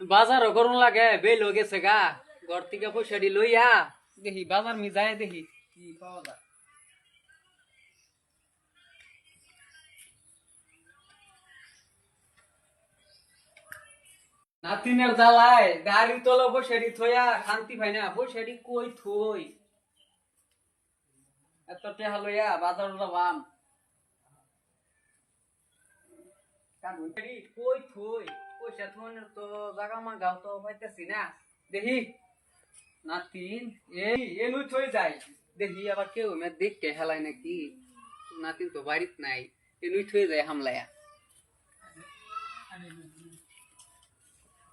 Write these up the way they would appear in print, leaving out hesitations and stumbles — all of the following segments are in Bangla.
বাজারও করুন লাগে বেল হয়ে গেছে গা ঘর থেকে পয়সাটি লইয়া দেখি বাজার মি যায় দেখি কি পাওয়া যায়। নাতিনের জ্বালায় গাড়ি তলে পয়সাটি থইয়া শান্তি পাই না পয়সাটি কই থই এত টেহা লইয়া বাজার যাবাম কই থই পয়সা থনের তো জাগা মা গাও তো পাইতেছি না দেখি নাতিন এই এলু থই যায় দেখি আবার কেউ মে দেখতে হেলাই নাকি নাতিন তো বাড়িত নাই এলুই থই যায় হামলায়া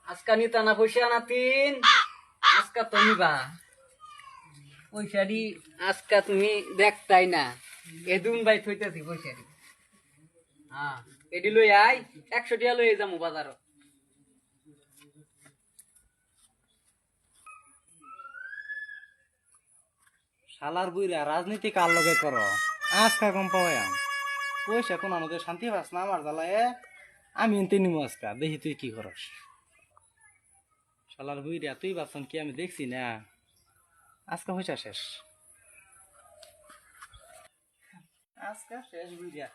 আজকা নিতা না পয়সা নাতিন আজকা তো নিবা পয়সাটি আজকা তুমি দেখতাই না এদুন বাই থইতেছি পয়সাটি হ্যাঁ এডি লই আই 100 টাকা লই যামু বাজারত শালার বুইরা রাজনীতি কার লগে করো আজকা কম পাওয়াই পয়সা কোন আমাদের শান্তি পাস না আমার জ্বালায় আমি এনতে নিমু আজকা দেখি তুই কি করস শালার বুইরা তুই বাসন কি আমি দেখছি না আজকা পয়সা শেষ আজকা শেষ বুইরা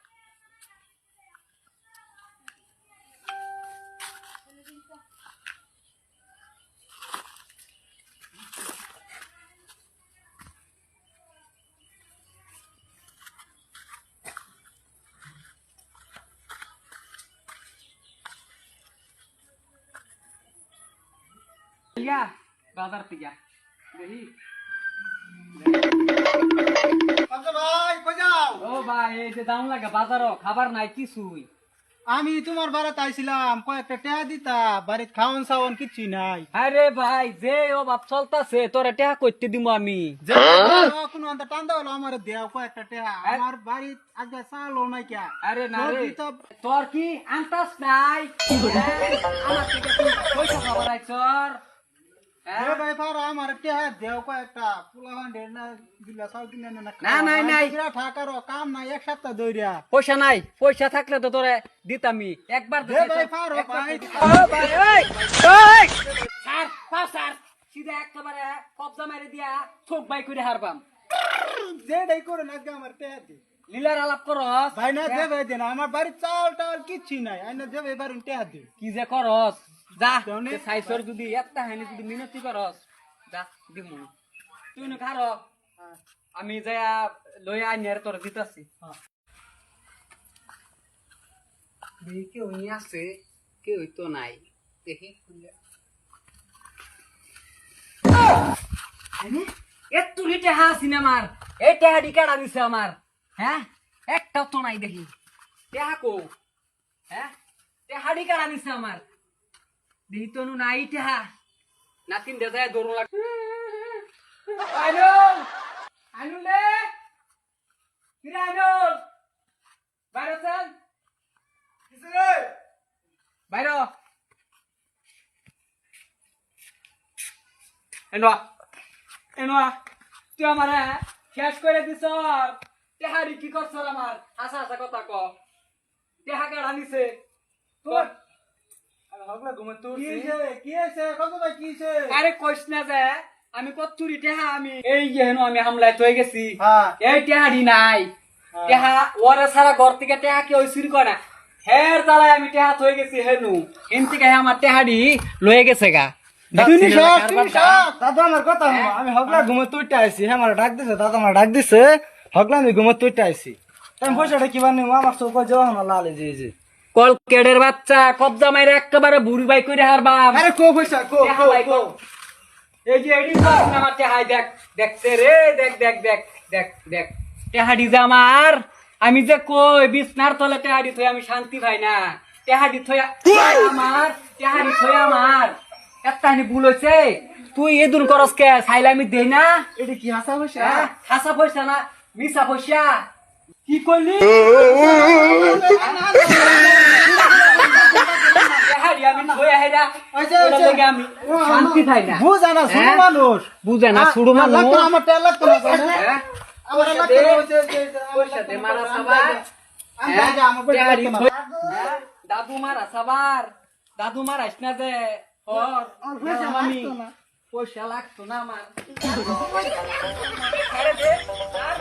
ইয়া বাজার থেকে দেখি আচ্ছা ভাই কই যাও? ও ভাই এই যে দাম লাগে বাজারও খাবার নাই কিছুই আমি তোমার বাড়িতে আইছিলাম কয়েকটা টাকা দিতা বাড়িতে খাওয়ান সাওয়ান কিচ্ছু নাই। আরে ভাই যে অভাব চলতাছে তোরা টেহা করতে দিব আমি যে কোনো আন্তা টান্দা হলো আমার দেও কয়েকটা টাকা আমার বাড়িতে আজকে চালও নাই কে। আরে না রে সবজি তো তোর কি আন্তাস নাই আমার থেকে তুই পয়সা খাবার আইছর এ ভাই পারা আমার টাকা দেও কয়েকটা পোলাহান ঢের না দিলা চাল কিনে না না, নাই, নাই। ঠাকারও কাম নাই এক সপ্তাহ ধইরা। পয়সা নাই পয়সা থাকলে তো তোরে দিতামি একবার দে ভাই পারো ভাই ও ভাই এই এই স্যার পাও স্যার সিধা একেবারে কবজা মেরে দিয়া চোখ বাই করে হারবাম যেটাই করে না আজকে আমার টাকা দে লীলার আলাপ করস ভাই না দেবে দেন আমার বাড়ির চাল টাল কিচ্ছু নাই আইনা দেবে এবার টাকা দে। কি যে করস যা কেউনে? সাইসর যদি একটা হানি যদি মিনতি করস যা দিমু তুই না খার আমি যায়া লই আইনের তোর দিতাছি দেখি কেউ নিয়ে আছে কেউ তো নাই দেখি এত লিটে হা সিনেমার এই টেহাডি কাটা দিছে আমার হ্যাঁ একটাও তো নাই দেখি টেহা কো হ্যাঁ টেহাডি কাটা দিছে আমার দেখি তো নাই টেহা নাতিন দেখায় দৌড় লাগ আইনুল আইনুল রে কিরে আইনুল বাইরে চল কিসে রে বাইরে এনো এনো তুই আমার শেষ করে দিছ টেহারি কি করছ আমার হাসা হাসা কথা ক টেহা কাটা নিছে তোর হগলা ঘুমে তোর কি আছে কত ভাই কি আছে? আরে কইস না যে আমি কত চুরি টেহা আমি এই যে হেন আমি হামলায় তৈ গেছি হ্যাঁ এই টেহাডি নাই টেহা ওরে সারা ঘর থেকে টেহা কি ওই চুরি করে না হের জ্বালায় আমি টেহা তৈ গেছি হেনু এন থেকে আমার টেহাডি লয়ে গেছে গা দাদা আমার কথা হলো আমি হগলা ঘুমে তুইটা আইছি হ্যাঁ আমার ডাক দিছে দাদা আমার ডাক দিছে হগলা আমি ঘুমে তুইটা আইছি আমি পয়সাটা কি বানি আমার চোখ যাওয়া না লালে জি কল কেডের বাচ্চা কবজা মাইরে একেবারে বুড়ি বাই করে হারবাম আরে কো পয়সা কো টেহা লাই কো। এই যে এডি আমার টেহাই দেখ দেখছে রে দেখ দেখ দেখ দেখ দেখ টেহাডি যে আমার আমি যে কই বিছনার তলে টেহাডি থই আমি শান্তি পাই না টেহাডি থই আমার টেহাডি থই আমার একটানি ভুল হইছে তুই এদুন করস কে চাইলে আমি দেই না এটা কি হাসা পয়সা হাসা পয়সা না মিছা পয়সা কি কইলি টেহাডি আমি থই আইরা ওটা লগে আমি শান্তি পাই না বুঝা না ছোট মানুষ বুঝে না শুরু মানুষ লাগতো না, আমার তেল লাগতো না হ্যাঁ? আমার পয়সা লাগতো দে, না, পয়সা দে, মারা সাবার। আমার পয়সা টেহাডি লাগতো না। থই- হ্যাঁ? দাদু মারা সাবার দাদু মারাইস না যে ওর পয়সা আমি লাগতো না। পয়সা লাগতো না আমার আরে দে আর